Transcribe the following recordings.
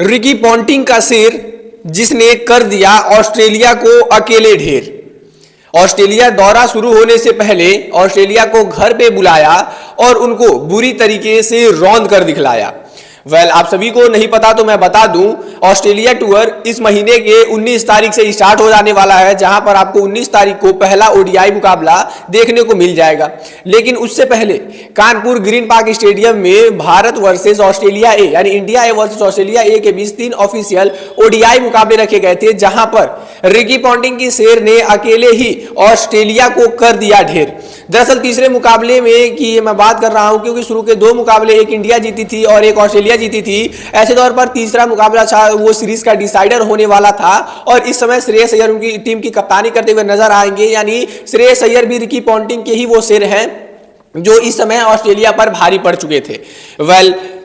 Ricky Ponting का शेर जिसने कर दिया ऑस्ट्रेलिया को अकेले ढेर। ऑस्ट्रेलिया दौरा शुरू होने से पहले ऑस्ट्रेलिया को घर पे बुलाया और उनको बुरी तरीके से रौंद कर दिखलाया। आप सभी को नहीं पता तो मैं बता दूं, ऑस्ट्रेलिया टूर इस महीने के 19 तारीख से स्टार्ट हो जाने वाला है, जहां पर आपको 19 तारीख को पहला ओडीआई मुकाबला देखने को मिल जाएगा। लेकिन उससे पहले कानपुर ग्रीन पार्क स्टेडियम में भारत वर्सेस ऑस्ट्रेलिया ए यानी India A versus Australia A के बीच 3 ऑफिशियल ओडीआई मुकाबले रखे गए थे, जहां पर रिकी पॉन्टिंग की शेर ने अकेले ही ऑस्ट्रेलिया को कर दिया ढेर। दरअसल तीसरे मुकाबले में की मैं बात कर रहा हूं, क्योंकि शुरू के 2 मुकाबले एक इंडिया जीती थी और एक ऑस्ट्रेलिया जीती थी। ऐसे तौर पर तीसरा मुकाबला था वो सीरीज का डिसाइडर होने वाला था और इस समय श्रेयस अय्यर उनकी टीम की कप्तानी करते हुए नजर आएंगे। यानी श्रेयस अय्यर भी रिकी पॉन्टिंग के ही वो शेर हैं जो इस समय ऑस्ट्रेलिया पर भारी पड़ चुके थे।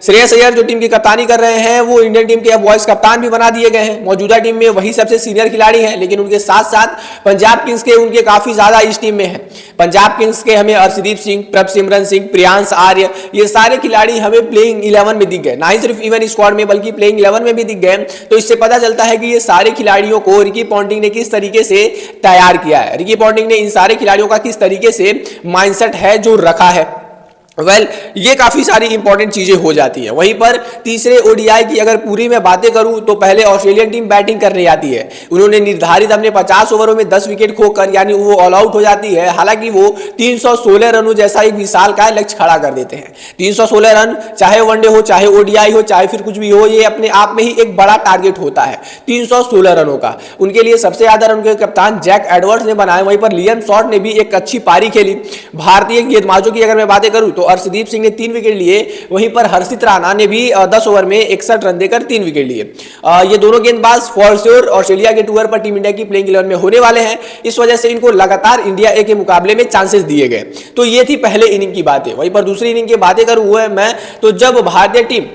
श्रेयस अय्यर जो टीम की कप्तानी कर रहे हैं वो इंडियन टीम के अब वाइस कप्तान भी बना दिए गए हैं। मौजूदा टीम में वही सबसे सीनियर खिलाड़ी हैं, लेकिन उनके साथ साथ पंजाब किंग्स के उनके काफी ज्यादा इस टीम में हैं। पंजाब किंग्स के हमें अर्शदीप सिंह, प्रभसिमरन सिंह, प्रियांश आर्य, ये सारे खिलाड़ी हमें प्लेइंग 11 में दिख गए, ना ही सिर्फ इवन स्क्वाड में बल्कि प्लेइंग 11 में भी दिख गए। तो इससे पता चलता है कि ये सारे खिलाड़ियों को रिकी पॉन्टिंग ने किस तरीके से तैयार किया है। रिकी पॉन्टिंग ने इन सारे खिलाड़ियों का किस तरीके से माइंडसेट है जो रखा है। ये काफी सारी इंपॉर्टेंट चीजें हो जाती है। वहीं पर तीसरे ओडीआई की अगर पूरी मैं बातें करूं तो पहले ऑस्ट्रेलियन टीम बैटिंग करने आती है। उन्होंने निर्धारित अपने 50 ओवरों में 10 विकेट खोकर यानी वो ऑल आउट हो जाती है। हालांकि वो 316 रनों जैसा एक विशाल का लक्ष्य खड़ा कर देते हैं। 316 रन चाहे वनडे हो, चाहे ओडीआई हो, चाहे फिर कुछ भी हो, ये अपने आप में ही एक बड़ा टारगेट होता है 316 रनों का। उनके लिए सबसे ज्यादा रन उनके कप्तान जैक एडवर्ड्स ने बनाए। वहीं पर लियम शॉर्ट ने भी एक अच्छी पारी खेली। भारतीय गेंदबाजों की अगर मैं बातें करूं तो अर्शदीप सिंह ने 3 विकेट लिए, वहीं पर हर्षित राणा ने भी 10 ओवर में 61 रन देकर 3 विकेट लिए। ये दोनों गेंदबाज फॉर श्योर ऑस्ट्रेलिया के टूर पर टीम इंडिया की प्लेइंग 11 में होने वाले हैं। इस वजह से इनको लगातार इंडिया ए के मुकाबले में चांसेस दिए गए। तो ये थी पहले इनिंग की बातें। वहीं पर दूसरी इनिंग की बातें करूं वो है मैं तो जब भारतीय टीम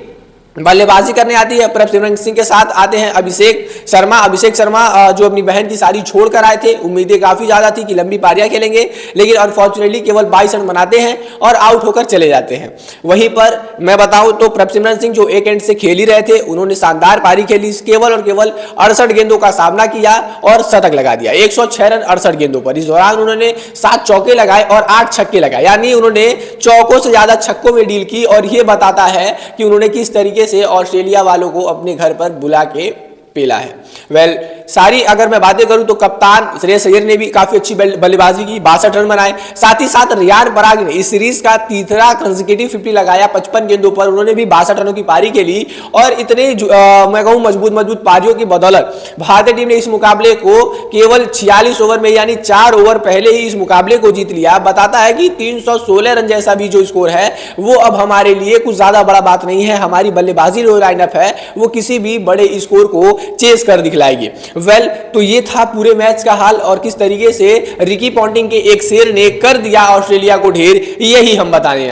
बल्लेबाजी करने आती है, प्रभसिमरन सिंह के साथ आते हैं अभिषेक शर्मा जो अपनी बहन की शादी छोड़कर आए थे। उम्मीदें काफी ज्यादा थी कि लंबी पारियां खेलेंगे, लेकिन अनफॉर्चुनेटली केवल 22 रन बनाते हैं और आउट होकर चले जाते हैं। वहीं पर मैं बताऊं तो प्रभसिमरन सिंह जो एक एंड से खेल ही रहे थे, उन्होंने शानदार पारी खेली। केवल और केवल 68 गेंदों का सामना किया और शतक लगा दिया। 106 रन 68 गेंदों पर। इस दौरान उन्होंने 7 चौके लगाए और 8 छक्के लगाए, यानी उन्होंने चौकों से ज्यादा छक्कों में डील की। और यह बताता है कि उन्होंने किस तरीके से ऑस्ट्रेलिया वालों को अपने घर पर बुला के पेला है। सारी अगर मैं बातें करूं तो कप्तान श्रेयस अय्यर ने भी काफी अच्छी बल्लेबाजी की, 62 रन बनाए। साथ ही साथ रियान पराग ने इस सीरीज का तीसरा कंसेक्यूटिव 50 लगाया 55 गेंदों पर। उन्होंने भी 62 रनों की पारी खेली और इतने मैं कहूं मजबूत पारियों की बदौलत भारतीय टीम ने इस मुकाबले को केवल 46 ओवर में यानी 4 ओवर पहले ही इस मुकाबले को जीत लिया। बताता है कि 316 रन जैसा भी जो स्कोर है वो अब हमारे लिए कुछ ज्यादा बड़ा बात नहीं है। हमारी बल्लेबाजी जो लाइनअप है वो किसी भी बड़े स्कोर को चेस कर दिखलाएगी। तो ये था पूरे मैच का हाल और किस तरीके से रिकी पॉन्टिंग के एक शेर ने कर दिया ऑस्ट्रेलिया को ढेर, यही हम बताने हैं।